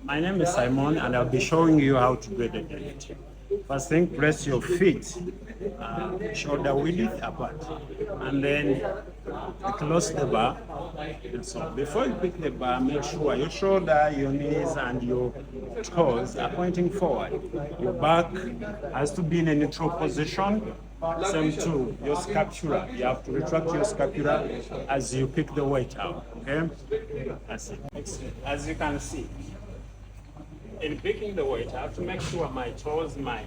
My name is Simon, and I'll be showing you how to do the deadlift. First thing, press your feet shoulder width apart, and then close the bar. And so before you pick the bar, make sure your shoulder, your knees, and your toes are pointing forward. Your back has to be in a neutral position. Same to your scapula. You have to retract your scapula as you pick the weight out. Okay, that's it. As you can see, in picking the weight, I have to make sure my toes, my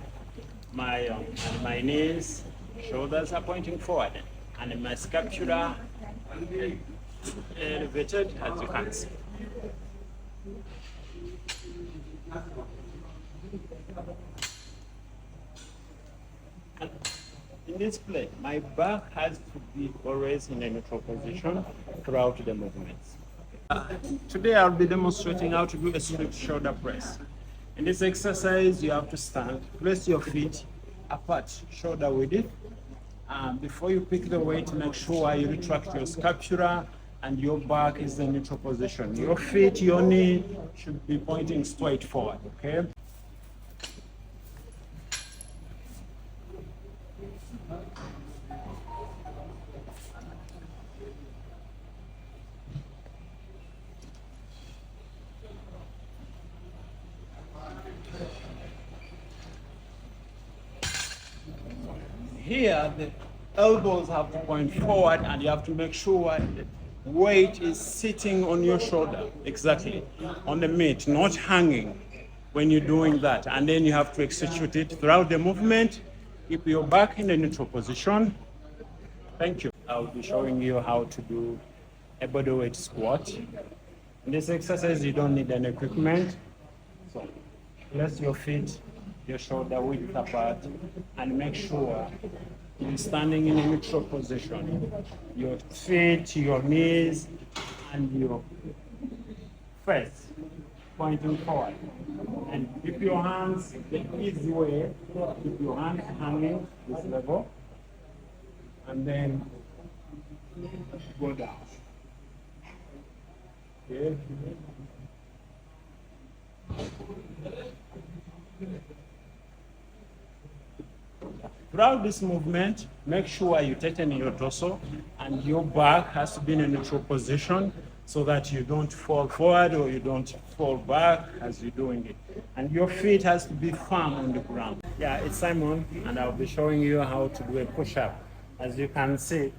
knees, shoulders are pointing forward, and my scapula elevated, as you can see. And in this play, my back has to be always in a neutral position throughout the movements. Today I'll be demonstrating how to do a strict shoulder press. In this exercise, you have to stand, place your feet apart, shoulder width. Before you pick the weight, make sure you retract your scapula and your back is in neutral position. Your feet, your knee should be pointing straight forward, okay? Here, the elbows have to point forward, and you have to make sure the weight is sitting on your shoulder, exactly, on the mat, not hanging when you're doing that. And then you have to execute it throughout the movement. Keep your back in a neutral position. Thank you. I'll be showing you how to do a bodyweight squat. In this exercise, you don't need any equipment. So, place your feet, your shoulder width apart, and make sure you're standing in a neutral position. Your feet, your knees, and your face pointing forward. And keep your hands the easy way. Keep your hands hanging this level, and then go down. Okay. Throughout this movement, make sure you tighten your torso and your back has to be in a neutral position so that you don't fall forward or you don't fall back as you're doing it. And your feet has to be firm on the ground. Yeah, it's Simon, and I'll be showing you how to do a push-up. As you can see,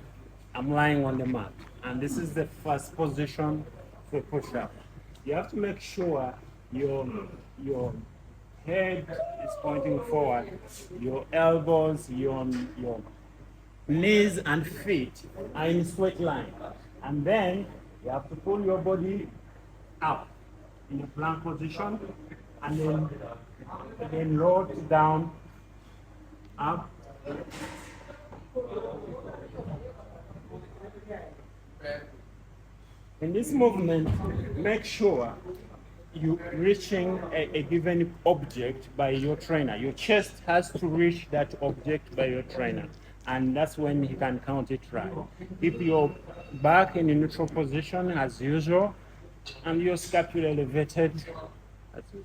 I'm lying on the mat, and this is the first position for push-up. You have to make sure your head is pointing forward, your elbows, your knees and feet are in straight line. And then you have to pull your body up in a plank position, and then roll it down, up. In this movement, make sure you reaching a given object by your trainer. Your chest has to reach that object by your trainer, and that's when he can count it right. Keep your back in a neutral position as usual, and your scapula elevated as usual.